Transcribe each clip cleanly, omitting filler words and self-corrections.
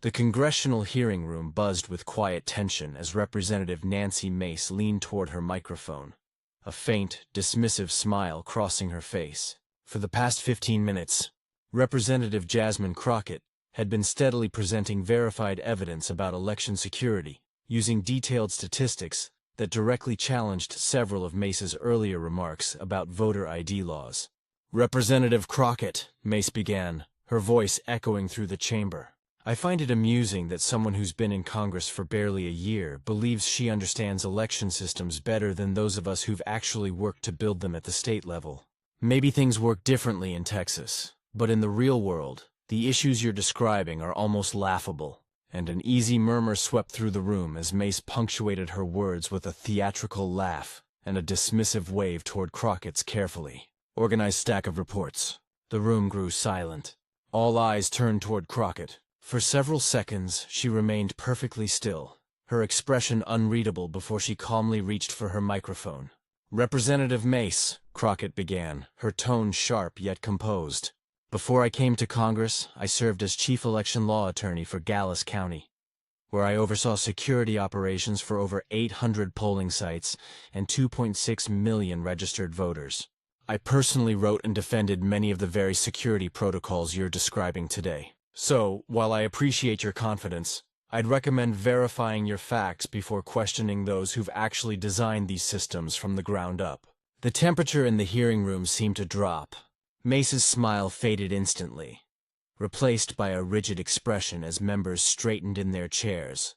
The congressional hearing room buzzed with quiet tension as Representative Nancy Mace leaned toward her microphone, a faint, dismissive smile crossing her face. For the past 15 minutes, Representative Jasmine Crockett had been steadily presenting verified evidence about election security, using detailed statistics that directly challenged several of Mace's earlier remarks about voter ID laws. "Representative Crockett," Mace began, her voice echoing through the chamber. "I find it amusing that someone who's been in Congress for barely a year believes she understands election systems better than those of us who've actually worked to build them at the state level. Maybe things work differently in Texas, but in the real world, the issues you're describing are almost laughable." And an easy murmur swept through the room as Mace punctuated her words with a theatrical laugh and a dismissive wave toward Crockett's carefully organized stack of reports. The room grew silent. All eyes turned toward Crockett. For several seconds, she remained perfectly still, her expression unreadable before she calmly reached for her microphone. "Representative Mace," Crockett began, her tone sharp yet composed. "Before I came to Congress, I served as chief election law attorney for Dallas County, where I oversaw security operations for over 800 polling sites and 2.6 million registered voters. I personally wrote and defended many of the very security protocols you're describing today. So, while I appreciate your confidence, I'd recommend verifying your facts before questioning those who've actually designed these systems from the ground up." The temperature in the hearing room seemed to drop. Mace's smile faded instantly, replaced by a rigid expression as members straightened in their chairs,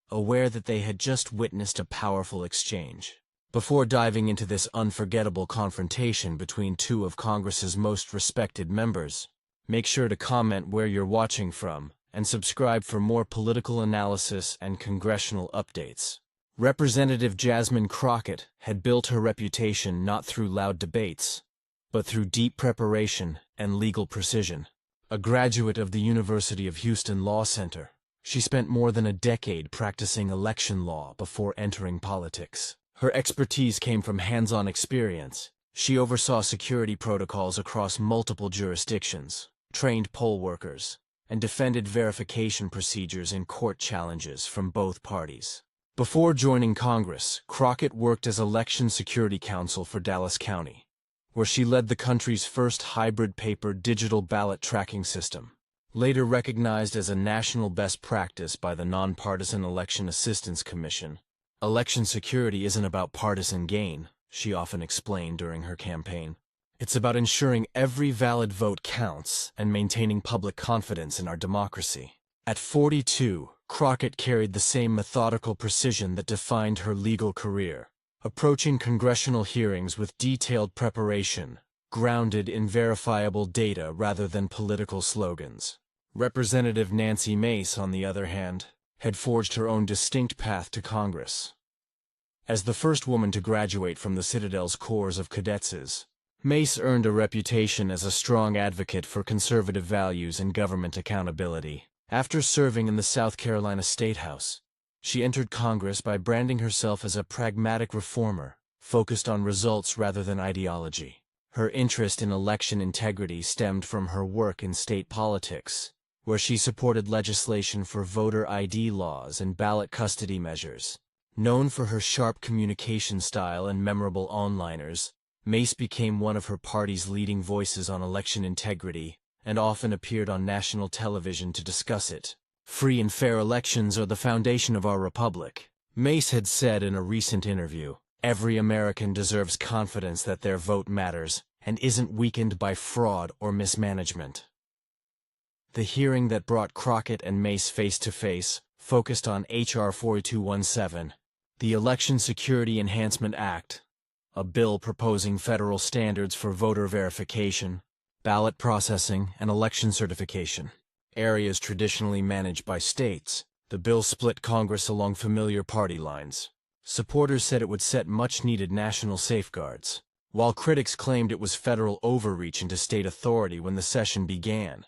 aware that they had just witnessed a powerful exchange. Before diving into this unforgettable confrontation between two of Congress's most respected members, make sure to comment where you're watching from and subscribe for more political analysis and congressional updates. Representative Jasmine Crockett had built her reputation not through loud debates, but through deep preparation and legal precision. A graduate of the University of Houston Law Center, she spent more than a decade practicing election law before entering politics. Her expertise came from hands-on experience. She oversaw security protocols across multiple jurisdictions, trained poll workers, and defended verification procedures in court challenges from both parties. Before joining Congress, Crockett worked as election security counsel for Dallas County, where she led the country's first hybrid paper-digital ballot tracking system. Later recognized as a national best practice by the Nonpartisan Election Assistance Commission, election security isn't about partisan gain, she often explained during her campaign. It's about ensuring every valid vote counts and maintaining public confidence in our democracy. At 42, Crockett carried the same methodical precision that defined her legal career, approaching congressional hearings with detailed preparation, grounded in verifiable data rather than political slogans. Representative Nancy Mace, on the other hand, had forged her own distinct path to Congress. As the first woman to graduate from the Citadel's Corps of Cadets, Mace earned a reputation as a strong advocate for conservative values and government accountability. After serving in the South Carolina State House, she entered Congress by branding herself as a pragmatic reformer, focused on results rather than ideology. Her interest in election integrity stemmed from her work in state politics, where she supported legislation for voter ID laws and ballot custody measures. Known for her sharp communication style and memorable one-liners, Mace became one of her party's leading voices on election integrity and often appeared on national television to discuss it. "Free and fair elections are the foundation of our republic," Mace had said in a recent interview. "Every American deserves confidence that their vote matters and isn't weakened by fraud or mismanagement." The hearing that brought Crockett and Mace face-to-face focused on H.R. 4217, the Election Security Enhancement Act, a bill proposing federal standards for voter verification, ballot processing, and election certification. Areas traditionally managed by states, the bill split Congress along familiar party lines. Supporters said it would set much-needed national safeguards, while critics claimed it was federal overreach into state authority when the session began.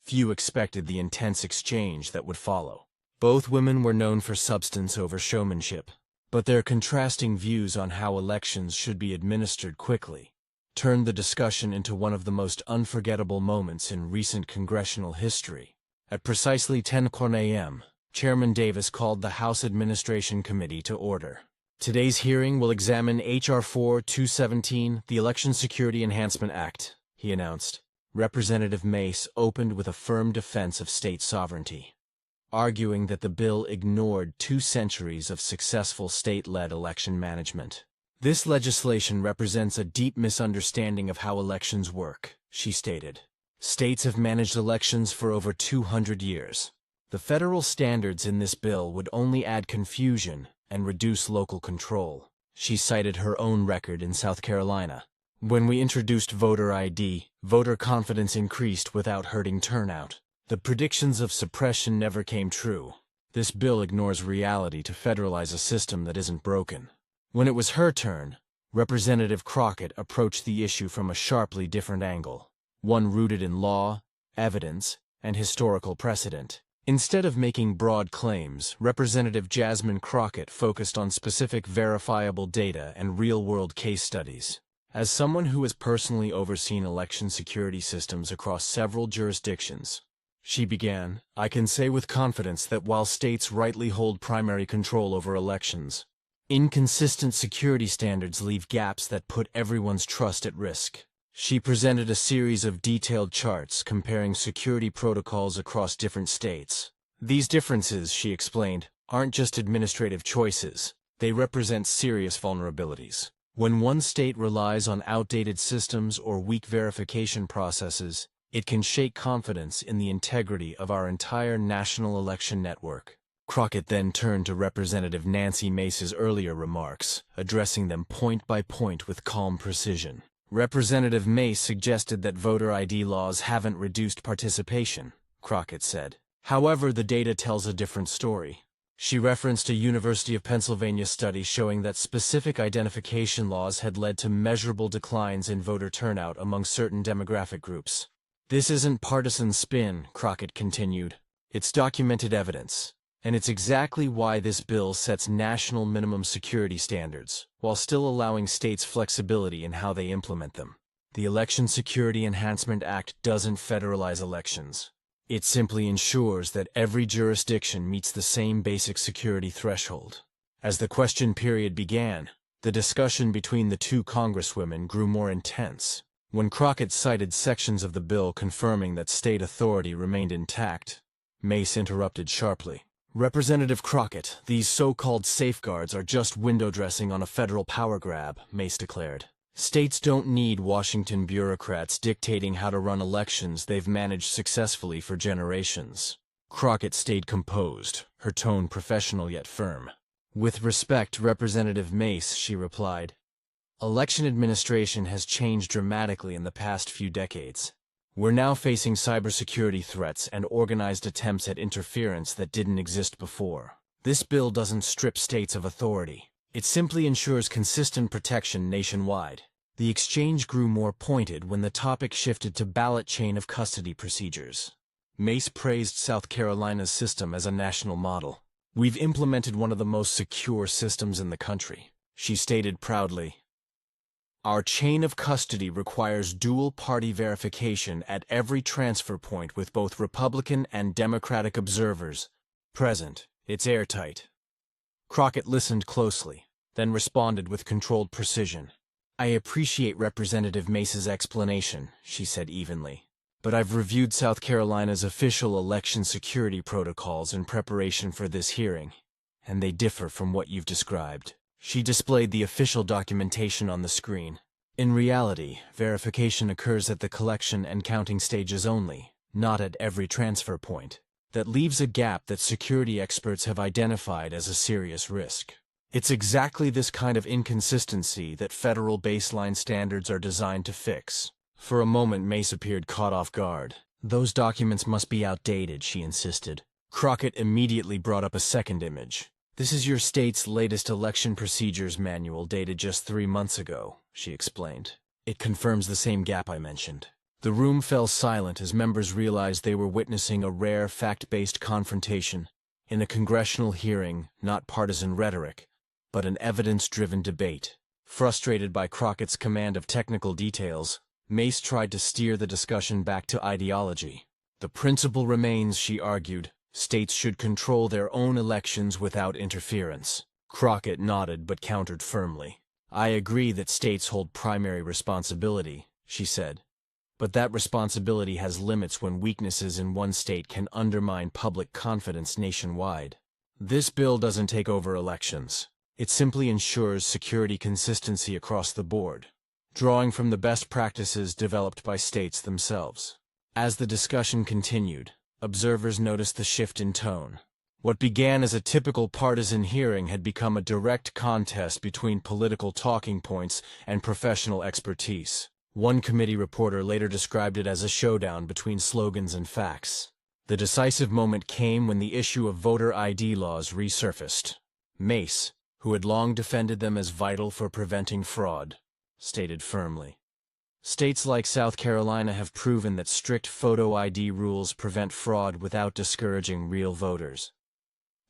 Few expected the intense exchange that would follow. Both women were known for substance over showmanship, but their contrasting views on how elections should be administered quickly turned the discussion into one of the most unforgettable moments in recent congressional history. At precisely 10 a.m., Chairman Davis called the House Administration Committee to order. Today's hearing will examine H.R. 4-217, the Election Security Enhancement Act, he announced. Representative Mace opened with a firm defense of state sovereignty, arguing that the bill ignored 2 centuries of successful state-led election management. This legislation represents a deep misunderstanding of how elections work, she stated. States have managed elections for over 200 years. The federal standards in this bill would only add confusion and reduce local control. She cited her own record in South Carolina. When we introduced voter ID, voter confidence increased without hurting turnout. The predictions of suppression never came true. This bill ignores reality to federalize a system that isn't broken. When it was her turn, Representative Crockett approached the issue from a sharply different angle, one rooted in law, evidence, and historical precedent. Instead of making broad claims, Representative Jasmine Crockett focused on specific verifiable data and real-world case studies. As someone who has personally overseen election security systems across several jurisdictions, she began, I can say with confidence that while states rightly hold primary control over elections, inconsistent security standards leave gaps that put everyone's trust at risk. She presented a series of detailed charts comparing security protocols across different states. These differences, she explained, aren't just administrative choices. They represent serious vulnerabilities. When one state relies on outdated systems or weak verification processes, it can shake confidence in the integrity of our entire national election network. Crockett then turned to Representative Nancy Mace's earlier remarks, addressing them point by point with calm precision. Representative Mace suggested that voter ID laws haven't reduced participation, Crockett said. However, the data tells a different story. She referenced a University of Pennsylvania study showing that specific identification laws had led to measurable declines in voter turnout among certain demographic groups. This isn't partisan spin, Crockett continued. It's documented evidence. And it's exactly why this bill sets national minimum security standards, while still allowing states flexibility in how they implement them. The Election Security Enhancement Act doesn't federalize elections. It simply ensures that every jurisdiction meets the same basic security threshold. As the question period began, the discussion between the 2 congresswomen grew more intense. When Crockett cited sections of the bill confirming that state authority remained intact, Mace interrupted sharply. Representative Crockett, these so-called safeguards are just window dressing on a federal power grab, Mace declared. States don't need Washington bureaucrats dictating how to run elections they've managed successfully for generations. Crockett stayed composed, her tone professional yet firm. With respect, Representative Mace, she replied, election administration has changed dramatically in the past few decades. We're now facing cybersecurity threats and organized attempts at interference that didn't exist before. This bill doesn't strip states of authority. It simply ensures consistent protection nationwide. The exchange grew more pointed when the topic shifted to ballot chain of custody procedures. Mace praised South Carolina's system as a national model. We've implemented one of the most secure systems in the country, she stated proudly. Our chain of custody requires dual-party verification at every transfer point with both Republican and Democratic observers present. It's airtight. Crockett listened closely, then responded with controlled precision. I appreciate Representative Mace's explanation, she said evenly. But I've reviewed South Carolina's official election security protocols in preparation for this hearing, and they differ from what you've described. She displayed the official documentation on the screen. In reality, verification occurs at the collection and counting stages only, not at every transfer point. That leaves a gap that security experts have identified as a serious risk. It's exactly this kind of inconsistency that federal baseline standards are designed to fix. For a moment, Mace appeared caught off guard. Those documents must be outdated, she insisted. Crockett immediately brought up a second image. This is your state's latest election procedures manual dated just 3 months ago, she explained. It confirms the same gap I mentioned. The room fell silent as members realized they were witnessing a rare fact-based confrontation in a congressional hearing, not partisan rhetoric, but an evidence-driven debate. Frustrated by Crockett's command of technical details, Mace tried to steer the discussion back to ideology. The principle remains, she argued. States should control their own elections without interference. Crockett nodded but countered firmly. I agree that states hold primary responsibility, she said. But that responsibility has limits when weaknesses in one state can undermine public confidence nationwide. This bill doesn't take over elections. It simply ensures security consistency across the board, drawing from the best practices developed by states themselves. As the discussion continued, observers noticed the shift in tone. What began as a typical partisan hearing had become a direct contest between political talking points and professional expertise. One committee reporter later described it as a showdown between slogans and facts. The decisive moment came when the issue of voter ID laws resurfaced. Mace, who had long defended them as vital for preventing fraud, stated firmly, "States like South Carolina have proven that strict photo ID rules prevent fraud without discouraging real voters.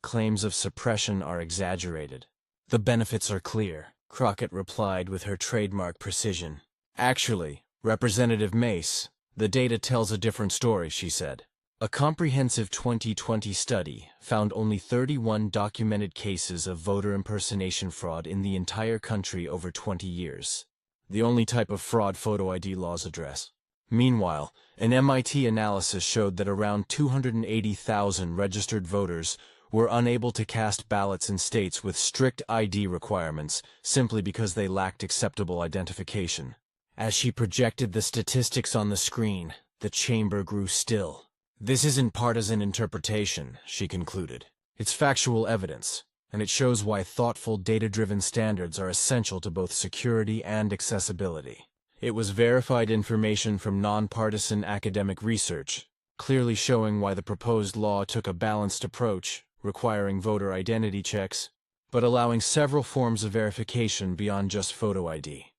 Claims of suppression are exaggerated. The benefits are clear," Crockett replied with her trademark precision. "Actually, Representative Mace, the data tells a different story," she said. A comprehensive 2020 study found only 31 documented cases of voter impersonation fraud in the entire country over 20 years. The only type of fraud photo ID laws address. Meanwhile, an MIT analysis showed that around 280,000 registered voters were unable to cast ballots in states with strict ID requirements simply because they lacked acceptable identification. As she projected the statistics on the screen, the chamber grew still. "This isn't partisan interpretation," she concluded. "It's factual evidence, and it shows why thoughtful, data-driven standards are essential to both security and accessibility." It was verified information from nonpartisan academic research, clearly showing why the proposed law took a balanced approach, requiring voter identity checks, but allowing several forms of verification beyond just photo ID.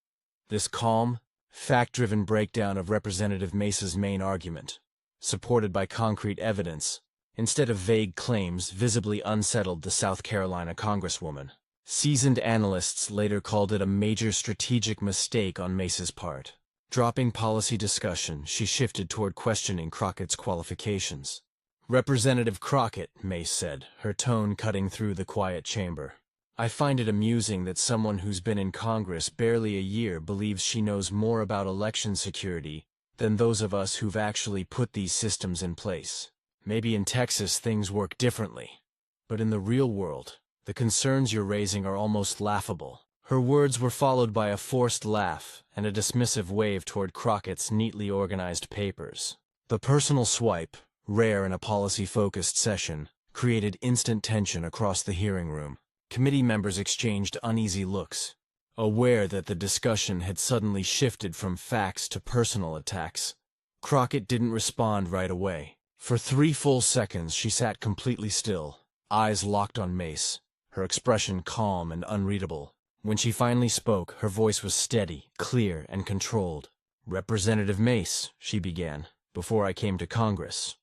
This calm, fact-driven breakdown of Representative Mace's main argument, supported by concrete evidence, instead of vague claims, visibly unsettled the South Carolina Congresswoman. Seasoned analysts later called it a major strategic mistake on Mace's part. Dropping policy discussion, she shifted toward questioning Crockett's qualifications. "Representative Crockett," Mace said, her tone cutting through the quiet chamber, "I find it amusing that someone who's been in Congress barely a year believes she knows more about election security than those of us who've actually put these systems in place. Maybe in Texas things work differently, but in the real world, the concerns you're raising are almost laughable." Her words were followed by a forced laugh and a dismissive wave toward Crockett's neatly organized papers. The personal swipe, rare in a policy-focused session, created instant tension across the hearing room. Committee members exchanged uneasy looks, aware that the discussion had suddenly shifted from facts to personal attacks. Crockett didn't respond right away. For 3 full seconds she sat completely still, eyes locked on Mace, her expression calm and unreadable. When she finally spoke, her voice was steady, clear, and controlled. "Representative Mace," she began, "before I came to Congress,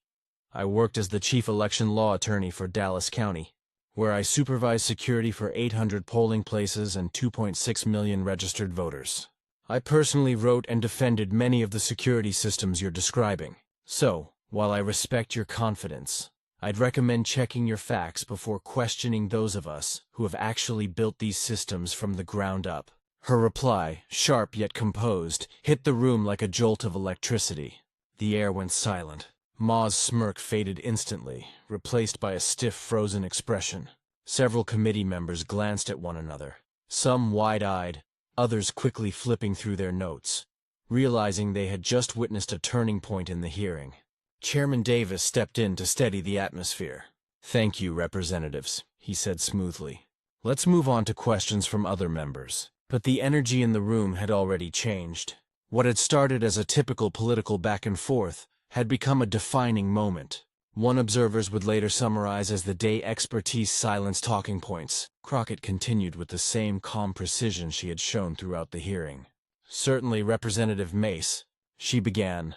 I worked as the chief election law attorney for Dallas County, where I supervised security for 800 polling places and 2.6 million registered voters. I personally wrote and defended many of the security systems you're describing. So, while I respect your confidence, I'd recommend checking your facts before questioning those of us who have actually built these systems from the ground up." Her reply, sharp yet composed, hit the room like a jolt of electricity. The air went silent. Ma's smirk faded instantly, replaced by a stiff, frozen expression. Several committee members glanced at one another, some wide-eyed, others quickly flipping through their notes, realizing they had just witnessed a turning point in the hearing. Chairman Davis stepped in to steady the atmosphere. "Thank you, representatives," he said smoothly. "Let's move on to questions from other members." But the energy in the room had already changed. What had started as a typical political back and forth had become a defining moment. One observers would later summarize as the day expertise silenced talking points. Crockett continued with the same calm precision she had shown throughout the hearing. "Certainly, Representative Mace," she began.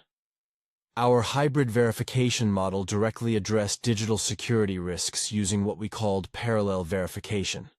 "Our hybrid verification model directly addressed digital security risks using what we called parallel verification."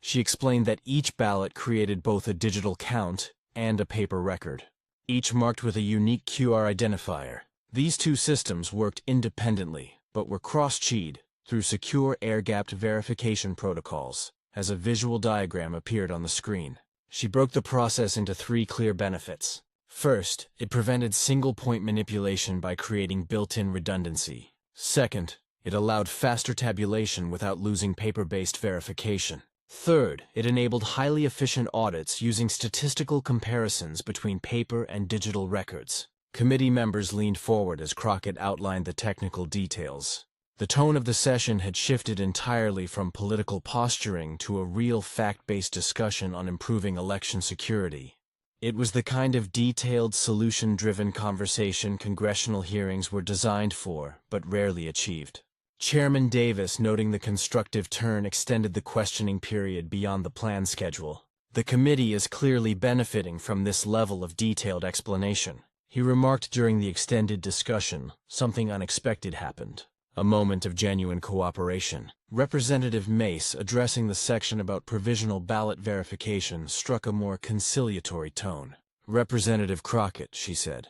She explained that each ballot created both a digital count and a paper record, each marked with a unique QR identifier. These two systems worked independently, but were cross-checked through secure air-gapped verification protocols, as a visual diagram appeared on the screen. She broke the process into three clear benefits. First, it prevented single-point manipulation by creating built-in redundancy. Second, it allowed faster tabulation without losing paper-based verification. Third, it enabled highly efficient audits using statistical comparisons between paper and digital records. Committee members leaned forward as Crockett outlined the technical details. The tone of the session had shifted entirely from political posturing to a real fact-based discussion on improving election security. It was the kind of detailed, solution-driven conversation congressional hearings were designed for, but rarely achieved. Chairman Davis, noting the constructive turn, extended the questioning period beyond the planned schedule. The committee is clearly benefiting from this level of detailed explanation. He remarked during the extended discussion, something unexpected happened. A moment of genuine cooperation. Representative Mace, addressing the section about provisional ballot verification, struck a more conciliatory tone. "Representative Crockett," she said,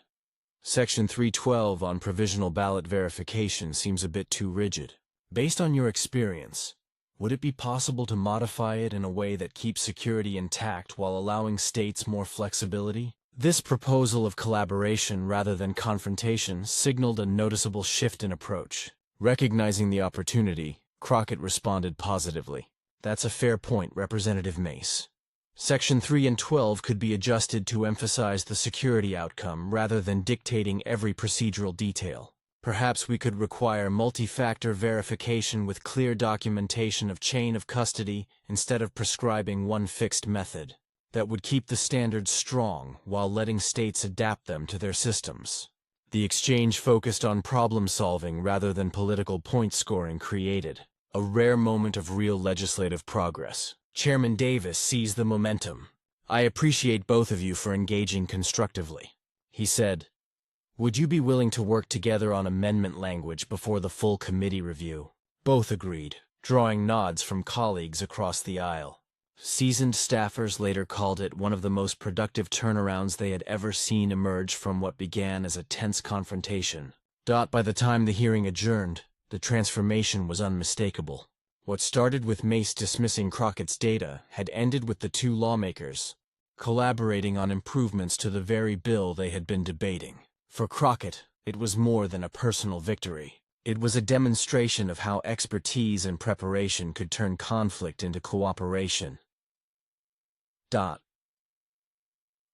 "Section 312 on provisional ballot verification seems a bit too rigid. Based on your experience, would it be possible to modify it in a way that keeps security intact while allowing states more flexibility?" This proposal of collaboration rather than confrontation signaled a noticeable shift in approach. Recognizing the opportunity, Crockett responded positively. "That's a fair point, Representative Mace. Section 3 and 12 could be adjusted to emphasize the security outcome rather than dictating every procedural detail. Perhaps we could require multi-factor verification with clear documentation of chain of custody instead of prescribing one fixed method. That would keep the standards strong while letting states adapt them to their systems." The exchange focused on problem-solving rather than political point-scoring, created a rare moment of real legislative progress. Chairman Davis seized the momentum. "I appreciate both of you for engaging constructively," he said. "Would you be willing to work together on amendment language before the full committee review?" Both agreed, drawing nods from colleagues across the aisle. Seasoned staffers later called it one of the most productive turnarounds they had ever seen emerge from what began as a tense confrontation. By the time the hearing adjourned, the transformation was unmistakable. What started with Mace dismissing Crockett's data had ended with the two lawmakers collaborating on improvements to the very bill they had been debating. For Crockett, it was more than a personal victory. It was a demonstration of how expertise and preparation could turn conflict into cooperation.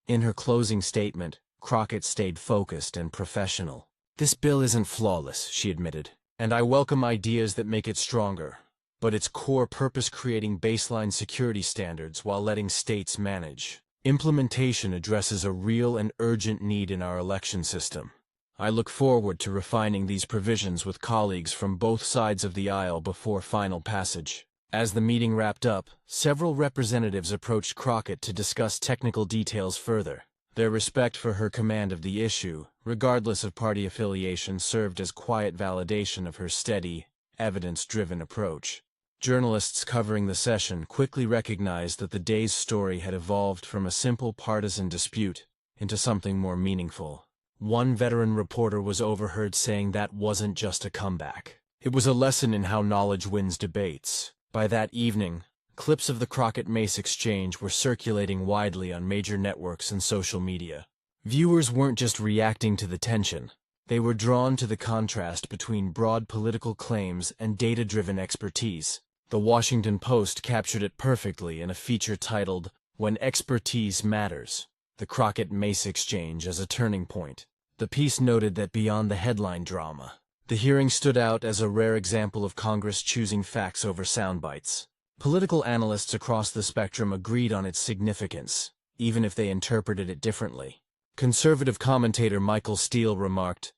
In her closing statement, Crockett stayed focused and professional. "This bill isn't flawless," she admitted, "and I welcome ideas that make it stronger. But its core purpose, creating baseline security standards while letting states manage implementation, addresses a real and urgent need in our election system. I look forward to refining these provisions with colleagues from both sides of the aisle before final passage." As the meeting wrapped up, several representatives approached Crockett to discuss technical details further. Their respect for her command of the issue, regardless of party affiliation, served as quiet validation of her steady, evidence-driven approach. Journalists covering the session quickly recognized that the day's story had evolved from a simple partisan dispute into something more meaningful. One veteran reporter was overheard saying that wasn't just a comeback. It was a lesson in how knowledge wins debates. By that evening, clips of the Crockett-Mace exchange were circulating widely on major networks and social media. Viewers weren't just reacting to the tension. They were drawn to the contrast between broad political claims and data-driven expertise. The Washington Post captured it perfectly in a feature titled, "When Expertise Matters: The Crockett-Mace Exchange as a Turning Point." The piece noted that beyond the headline drama, the hearing stood out as a rare example of Congress choosing facts over sound bites. Political analysts across the spectrum agreed on its significance, even if they interpreted it differently. Conservative commentator Michael Steele remarked,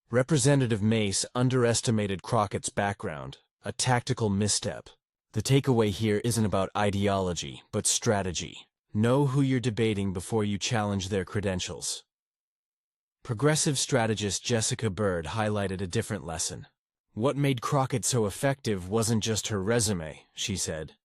"Representative Mace underestimated Crockett's background, a tactical misstep. The takeaway here isn't about ideology, but strategy. Know who you're debating before you challenge their credentials." Progressive strategist Jessica Bird highlighted a different lesson. "What made Crockett so effective wasn't just her resume," she said.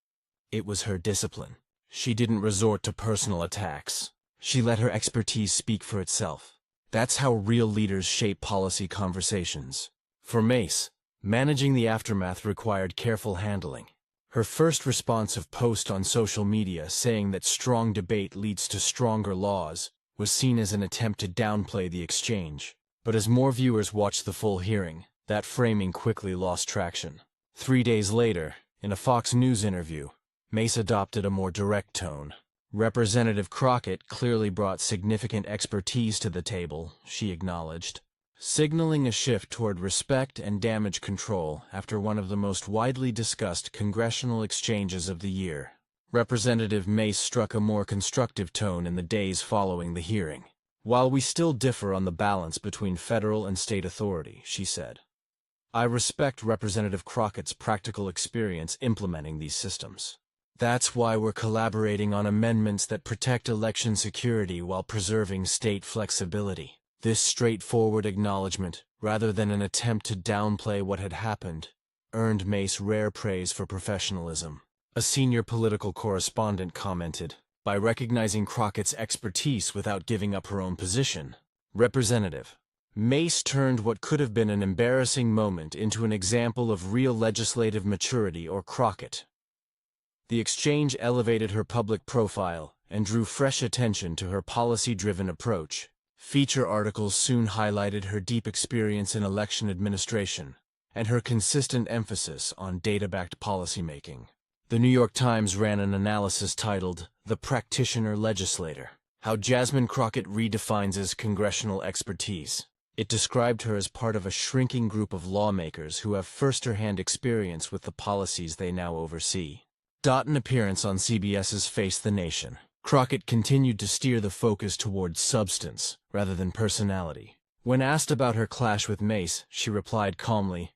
"It was her discipline. She didn't resort to personal attacks. She let her expertise speak for itself." That's how real leaders shape policy conversations. For Mace, managing the aftermath required careful handling. Her first responsive post on social media saying that strong debate leads to stronger laws was seen as an attempt to downplay the exchange. But as more viewers watched the full hearing, that framing quickly lost traction. 3 days later, in a Fox News interview, Mace adopted a more direct tone. Representative Crockett clearly brought significant expertise to the table, she acknowledged, signaling a shift toward respect and damage control after one of the most widely discussed congressional exchanges of the year. Representative Mace struck a more constructive tone in the days following the hearing. While we still differ on the balance between federal and state authority, she said, I respect Representative Crockett's practical experience implementing these systems. That's why we're collaborating on amendments that protect election security while preserving state flexibility. This straightforward acknowledgement, rather than an attempt to downplay what had happened, earned Mace rare praise for professionalism. A senior political correspondent commented, by recognizing Crockett's expertise without giving up her own position, Representative Mace turned what could have been an embarrassing moment into an example of real legislative maturity or Crockett. The exchange elevated her public profile and drew fresh attention to her policy-driven approach. Feature articles soon highlighted her deep experience in election administration and her consistent emphasis on data-backed policymaking. The New York Times ran an analysis titled, The Practitioner Legislator, How Jasmine Crockett Redefines Congressional Expertise. It described her as part of a shrinking group of lawmakers who have first-hand experience with the policies they now oversee. An appearance on CBS's Face the Nation, Crockett continued to steer the focus towards substance rather than personality. When asked about her clash with Mace, she replied calmly,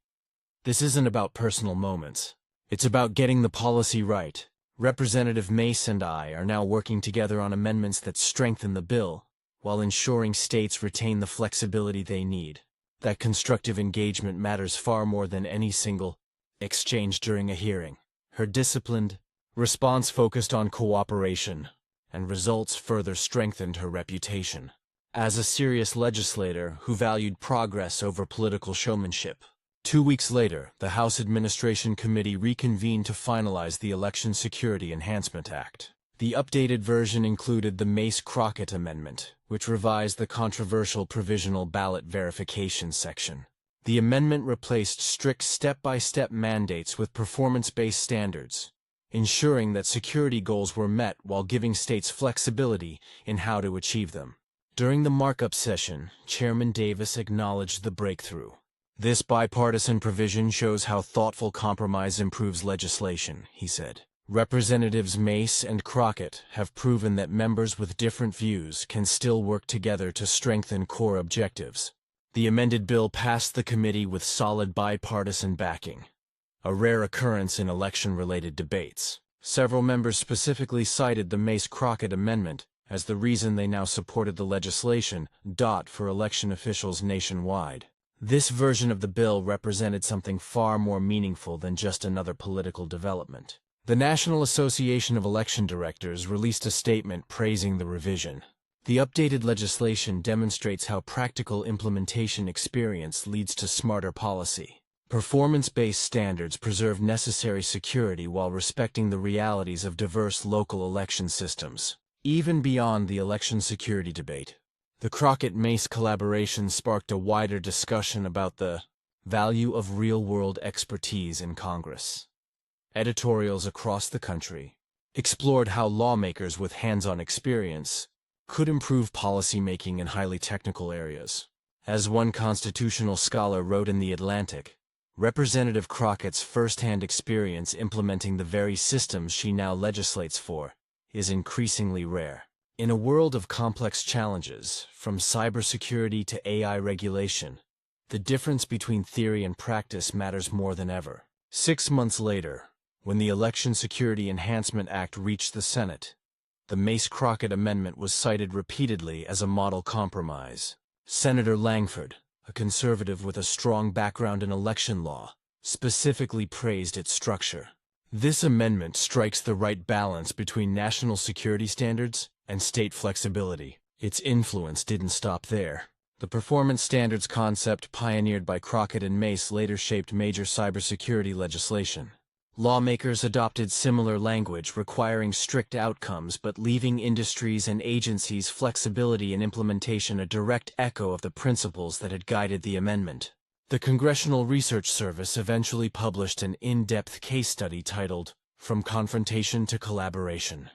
This isn't about personal moments. It's about getting the policy right. Representative Mace and I are now working together on amendments that strengthen the bill, while ensuring states retain the flexibility they need. That constructive engagement matters far more than any single exchange during a hearing. Her disciplined response focused on cooperation, and results further strengthened her reputation as a serious legislator who valued progress over political showmanship. 2 weeks later, the House Administration Committee reconvened to finalize the Election Security Enhancement Act. The updated version included the Mace-Crockett Amendment, which revised the controversial provisional ballot verification section. The amendment replaced strict step-by-step mandates with performance-based standards, ensuring that security goals were met while giving states flexibility in how to achieve them. During the markup session, Chairman Davis acknowledged the breakthrough. This bipartisan provision shows how thoughtful compromise improves legislation, he said. Representatives Mace and Crockett have proven that members with different views can still work together to strengthen core objectives. The amended bill passed the committee with solid bipartisan backing, a rare occurrence in election-related debates. Several members specifically cited the Mace-Crockett Amendment as the reason they now supported the legislation, for election officials nationwide. This version of the bill represented something far more meaningful than just another political development. The National Association of Election Directors released a statement praising the revision. The updated legislation demonstrates how practical implementation experience leads to smarter policy. Performance-based standards preserve necessary security while respecting the realities of diverse local election systems. Even beyond the election security debate, the Crockett-Mace collaboration sparked a wider discussion about the value of real-world expertise in Congress. Editorials across the country explored how lawmakers with hands-on experience could improve policymaking in highly technical areas. As one constitutional scholar wrote in The Atlantic, Representative Crockett's first-hand experience implementing the very systems she now legislates for is increasingly rare. In a world of complex challenges, from cybersecurity to AI regulation, the difference between theory and practice matters more than ever. 6 months later, when the Election Security Enhancement Act reached the Senate, the Mace-Crockett Amendment was cited repeatedly as a model compromise. Senator Langford, a conservative with a strong background in election law, specifically praised its structure. This amendment strikes the right balance between national security standards and state flexibility. Its influence didn't stop there. The performance standards concept pioneered by Crockett and Mace later shaped major cybersecurity legislation. Lawmakers adopted similar language requiring strict outcomes but leaving industries and agencies flexibility in implementation, a direct echo of the principles that had guided the amendment. The Congressional Research Service eventually published an in-depth case study titled, "From Confrontation to Collaboration: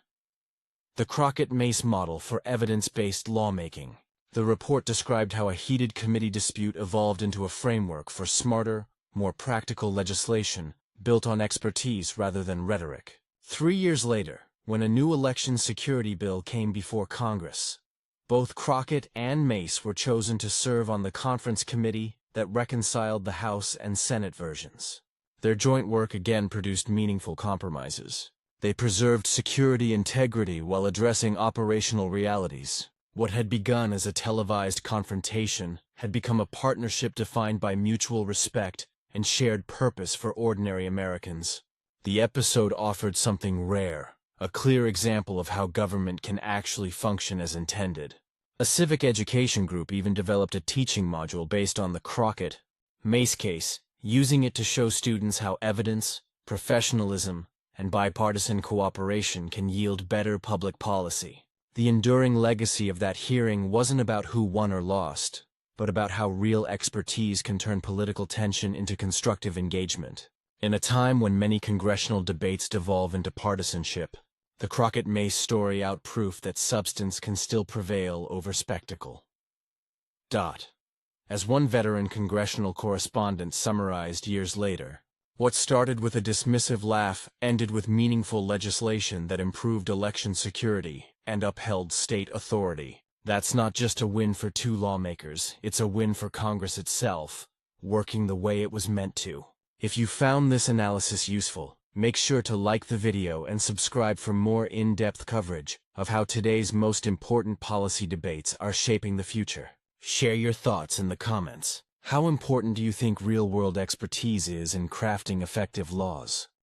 The Crockett-Mace Model for Evidence-Based Lawmaking." The report described how a heated committee dispute evolved into a framework for smarter, more practical legislation, built on expertise rather than rhetoric. 3 years later, when a new election security bill came before Congress, both Crockett and Mace were chosen to serve on the conference committee that reconciled the House and Senate versions. Their joint work again produced meaningful compromises. They preserved security integrity while addressing operational realities. What had begun as a televised confrontation had become a partnership defined by mutual respect and shared purpose for ordinary Americans. The episode offered something rare, a clear example of how government can actually function as intended. A civic education group even developed a teaching module based on the Crockett-Mace case, using it to show students how evidence, professionalism, and bipartisan cooperation can yield better public policy. The enduring legacy of that hearing wasn't about who won or lost, but about how real expertise can turn political tension into constructive engagement. In a time when many congressional debates devolve into partisanship, the Crockett-Mace story out proof that substance can still prevail over spectacle. As one veteran congressional correspondent summarized years later, what started with a dismissive laugh ended with meaningful legislation that improved election security and upheld state authority. That's not just a win for two lawmakers, it's a win for Congress itself, working the way it was meant to. If you found this analysis useful, make sure to like the video and subscribe for more in-depth coverage of how today's most important policy debates are shaping the future. Share your thoughts in the comments. How important do you think real-world expertise is in crafting effective laws?